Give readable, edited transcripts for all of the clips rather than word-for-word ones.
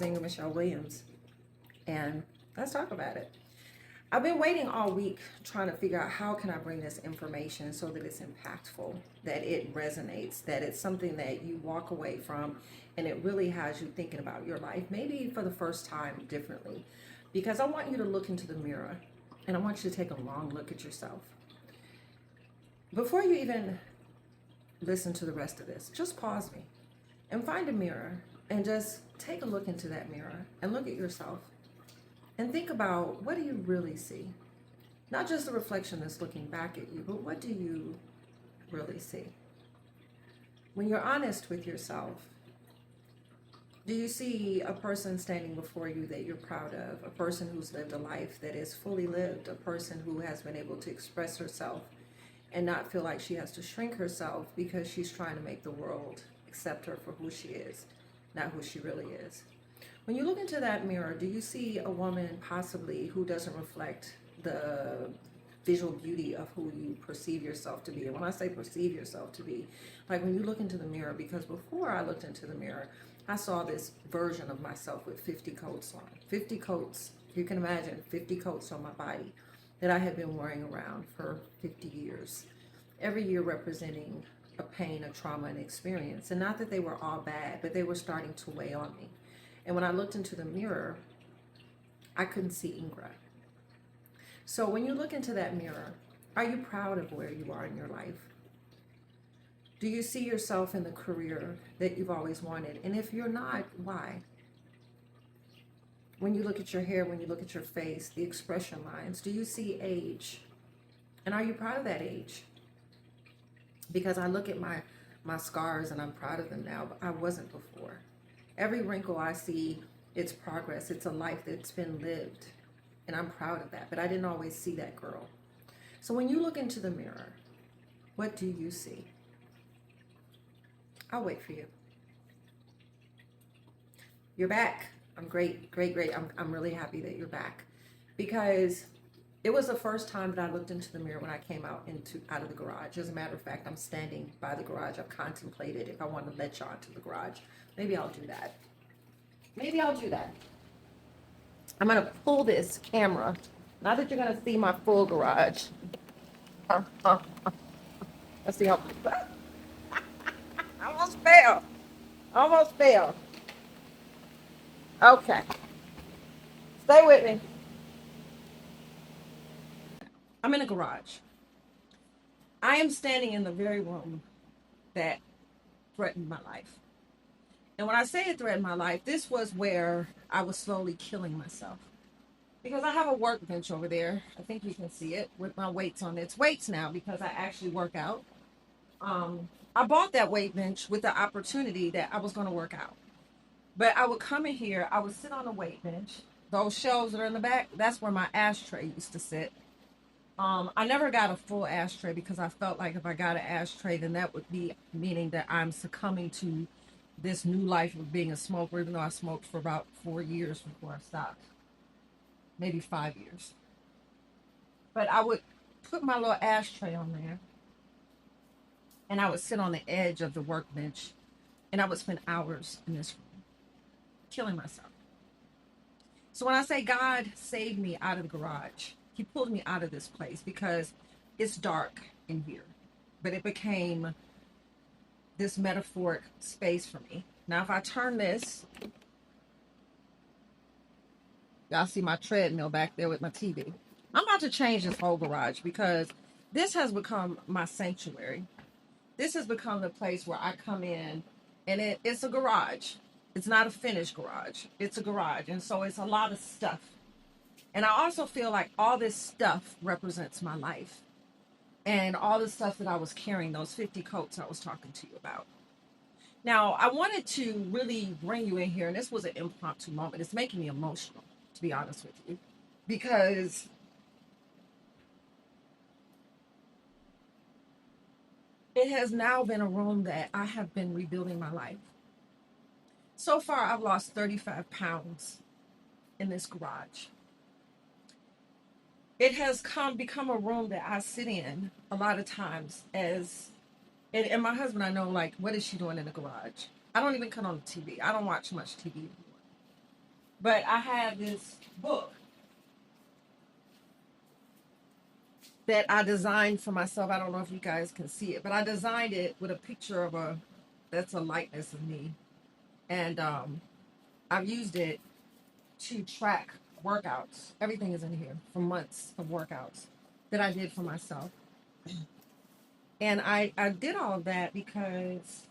is Ingra Michelle Williams, and let's talk about it. I've been waiting all week trying to figure out how can I bring this information so that it's impactful, that it resonates, that it's something that you walk away from and it really has you thinking about your life, maybe for the first time differently. Because I want you to look into the mirror and I want you to take a long look at yourself. Before you even listen to the rest of this, just pause me and find a mirror and just take a look into that mirror and look at yourself and think about, what do you really see? Not just the reflection that's looking back at you, but what do you really see? When you're honest with yourself, do you see a person standing before you that you're proud of? A person who's lived a life that is fully lived, a person who has been able to express herself and not feel like she has to shrink herself because she's trying to make the world accept her for who she is, not who she really is. When you look into that mirror, do you see a woman possibly who doesn't reflect the visual beauty of who you perceive yourself to be? And when I say perceive yourself to be, like when you look into the mirror, because before I looked into the mirror, I saw this version of myself with 50 coats on. 50 coats, you can imagine 50 coats on my body that I had been wearing around for 50 years. Every year representing a pain, a trauma, an experience. And not that they were all bad, but they were starting to weigh on me. And when I looked into the mirror, I couldn't see Ingra. So when you look into that mirror, are you proud of where you are in your life? Do you see yourself in the career that you've always wanted? And if you're not, why? When you look at your hair, when you look at your face, the expression lines, do you see age? And are you proud of that age? Because I look at my scars and I'm proud of them now, but I wasn't before. Every wrinkle I see, it's progress. It's a life that's been lived. And I'm proud of that. But I didn't always see that girl. So when you look into the mirror, what do you see? I'll wait for you. You're back. I'm great, great, great. I'm really happy that you're back. Because it was the first time that I looked into the mirror when I came out of the garage. As a matter of fact, I'm standing by the garage. I've contemplated if I want to let y'all into the garage. Maybe I'll do that. Maybe I'll do that. I'm going to pull this camera. Not that you're going to see my full garage. Let's see how. Almost fell. Almost fell. Okay. Stay with me. I'm in a garage. I am standing in the very room that threatened my life. And when I say it threatened my life, this was where I was slowly killing myself. Because I have a workbench over there. I think you can see it with my weights on it. It's weights now because I actually work out. I bought that weight bench with the opportunity that I was going to work out. But I would come in here, I would sit on the weight bench. Those shelves that are in the back, that's where my ashtray used to sit. I never got a full ashtray because I felt like if I got an ashtray, then that would be meaning that I'm succumbing to this new life of being a smoker, even though I smoked for about 4 years before I stopped. Maybe 5 years. But I would put my little ashtray on there and I would sit on the edge of the workbench and I would spend hours in this room, killing myself. So when I say God saved me out of the garage, he pulled me out of this place because it's dark in here. But it became this metaphoric space for me. Now, if I turn this, y'all see my treadmill back there with my TV. I'm about to change this whole garage because this has become my sanctuary. This has become the place where I come in and it's a garage. It's not a finished garage. It's a garage. And so it's a lot of stuff. And I also feel like all this stuff represents my life. And all the stuff that I was carrying, those 50 coats I was talking to you about. Now, I wanted to really bring you in here, and this was an impromptu moment. It's making me emotional, to be honest with you, because it has now been a room that I have been rebuilding my life. So far, I've lost 35 pounds in this garage. It has become a room that I sit in a lot of times and my husband, I know, like, what is she doing in the garage? I don't even cut on the TV. I don't watch much TV anymore. But I have this book that I designed for myself. I don't know if you guys can see it, but I designed it with a picture of that's a likeness of me. And I've used it to track workouts. Everything is in here for months of workouts that I did for myself. And I did all of that because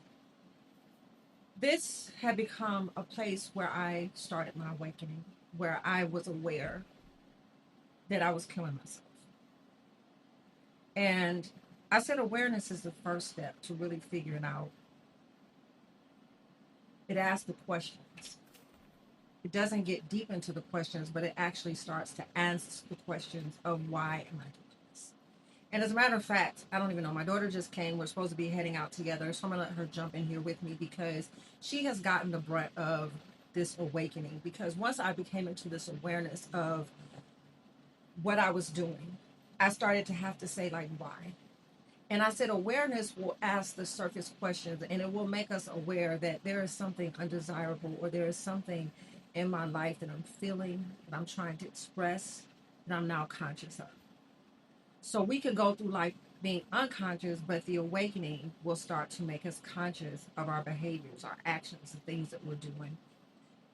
this had become a place where I started my awakening, where I was aware that I was killing myself. And I said awareness is the first step to really figuring out. It asks the questions. It doesn't get deep into the questions, but it actually starts to ask the questions of why am I doing this? And as a matter of fact, I don't even know. My daughter just came. We're supposed to be heading out together. So I'm going to let her jump in here with me because she has gotten the brunt of this awakening. Because once I became into this awareness of what I was doing, I started to have to say, like, why? And I said, awareness will ask the surface questions and it will make us aware that there is something undesirable or there is something in my life that I'm feeling, that I'm trying to express, that I'm now conscious of. So we could go through life being unconscious, but the awakening will start to make us conscious of our behaviors, our actions, the things that we're doing.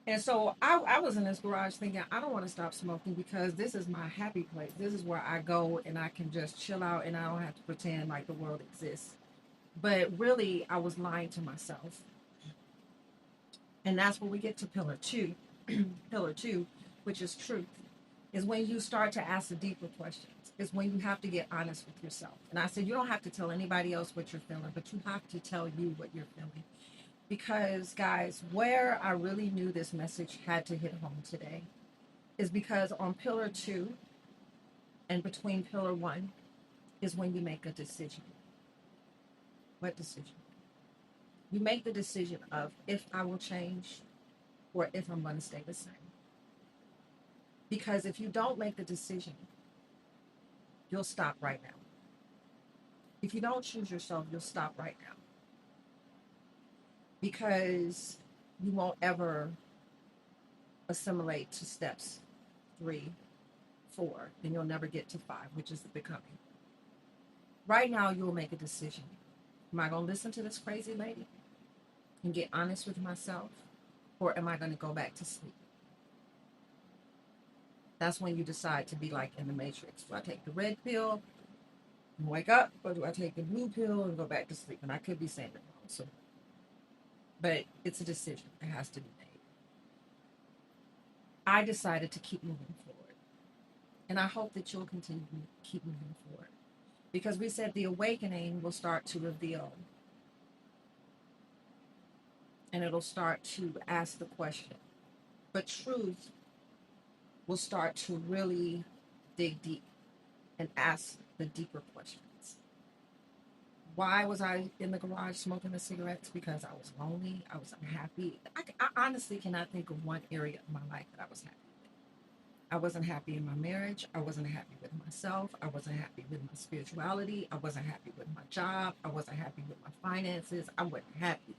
And so I was in this garage thinking, I don't want to stop smoking because this is my happy place. This is where I go and I can just chill out and I don't have to pretend like the world exists. But really, I was lying to myself. And that's where we get to pillar two. Pillar two, which is truth, is when you start to ask the deeper questions. Is when you have to get honest with yourself. And I said, you don't have to tell anybody else what you're feeling, but you have to tell you what you're feeling. Because, guys, where I really knew this message had to hit home today is because on pillar two and between pillar one is when you make a decision. What decision? You make the decision of if I will change or if I'm going to stay the same. Because if you don't make the decision, you'll stop right now. If you don't choose yourself, you'll stop right now. Because you won't ever assimilate to steps 3, 4, and you'll never get to 5, which is the becoming. Right now, you'll make a decision. Am I going to listen to this crazy lady and get honest with myself? Or am I going to go back to sleep? That's when you decide to be like in the Matrix. Do I take the red pill and wake up? Or do I take the blue pill and go back to sleep? And I could be saying it wrong. So, but it's a decision. It has to be made. I decided to keep moving forward. And I hope that you'll continue to keep moving forward. Because we said the awakening will start to reveal. And it'll start to ask the question. But truth will start to really dig deep and ask the deeper questions. Why was I in the garage smoking the cigarettes? Because I was lonely. I was unhappy. I honestly cannot think of one area of my life that I was happy with. I wasn't happy in my marriage. I wasn't happy with myself. I wasn't happy with my spirituality. I wasn't happy with my job. I wasn't happy with my finances. I wasn't happy.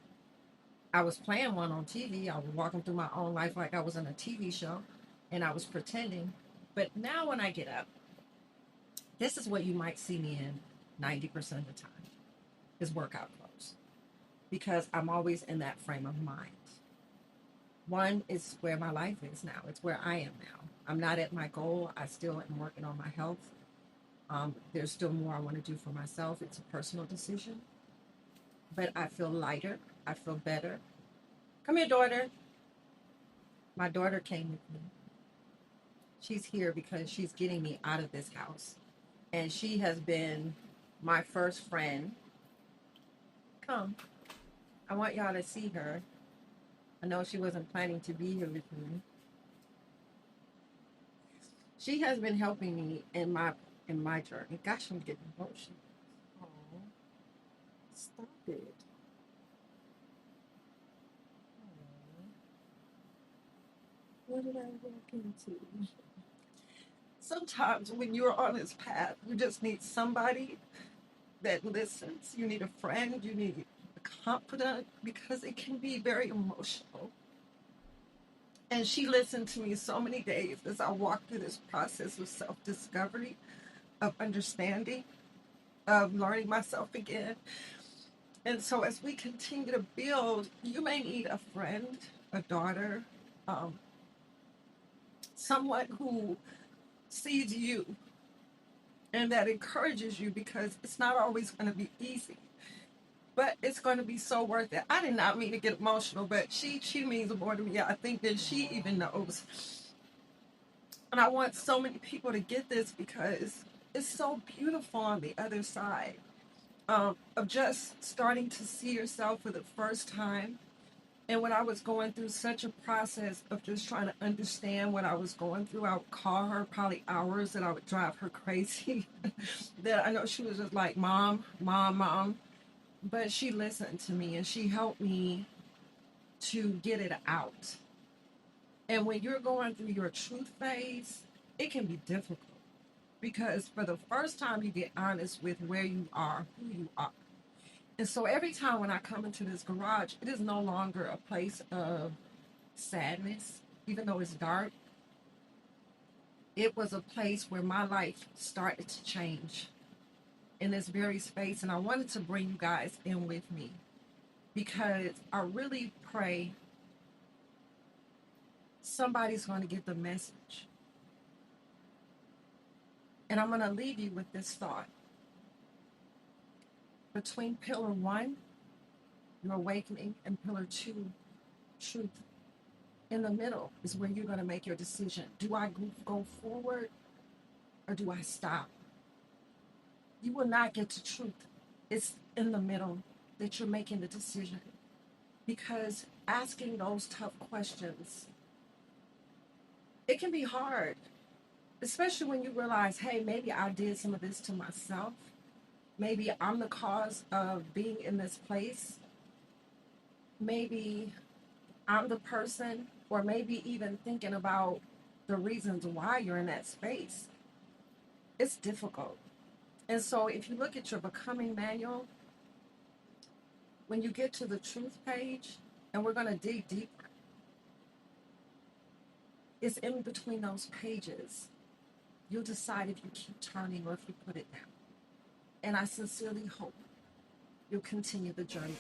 I was playing one on TV. I was walking through my own life like I was in a TV show and I was pretending. But now when I get up, this is what you might see me in 90% of the time is workout clothes because I'm always in that frame of mind. One is where my life is now. It's where I am now. I'm not at my goal. I still am working on my health. There's still more I want to do for myself. It's a personal decision. But I feel lighter. I feel better. Come here, daughter. My daughter came with me. She's here because she's getting me out of this house. And she has been my first friend. Come. I want y'all to see her. I know she wasn't planning to be here with me. She has been helping me in my journey. Gosh, I'm getting emotional. Oh, stop it. Oh, what did I walk into? Sometimes when you're on this path, you just need somebody that listens. You need a friend. You need a confidant because it can be very emotional. And she listened to me so many days as I walked through this process of self-discovery, of understanding, of learning myself again. And so as we continue to build, you may need a friend, a daughter, um, someone who sees you and that encourages you, because it's not always going to be easy, but it's going to be so worth it. I did not mean to get emotional, but she means more to me, I think, than she even knows. And I want so many people to get this, because it's so beautiful on the other side, of just starting to see yourself for the first time. And when I was going through such a process of just trying to understand what I was going through, I would call her probably hours, and I would drive her crazy. That I know she was just like, Mom, Mom, Mom. But she listened to me and she helped me to get it out. And when you're going through your truth phase, it can be difficult, because for the first time you get honest with where you are, who you are. And so every time when I come into this garage, it is no longer a place of sadness, even though it's dark. It was a place where my life started to change in this very space. And I wanted to bring you guys in with me, because I really pray somebody's going to get the message. And I'm going to leave you with this thought. Between pillar 1, your awakening, and pillar 2, truth, in the middle is where you're going to make your decision. Do I go forward, or do I stop? You will not get to truth. It's in the middle that you're making the decision. Because asking those tough questions, it can be hard, especially when you realize, hey, maybe I did some of this to myself. Maybe I'm the cause of being in this place. Maybe I'm the person, or maybe even thinking about the reasons why you're in that space. It's difficult. And so if you look at your becoming manual, when you get to the truth page, and we're going to dig deeper, it's in between those pages. You'll decide if you keep turning or if you put it down. And I sincerely hope you'll continue the journey.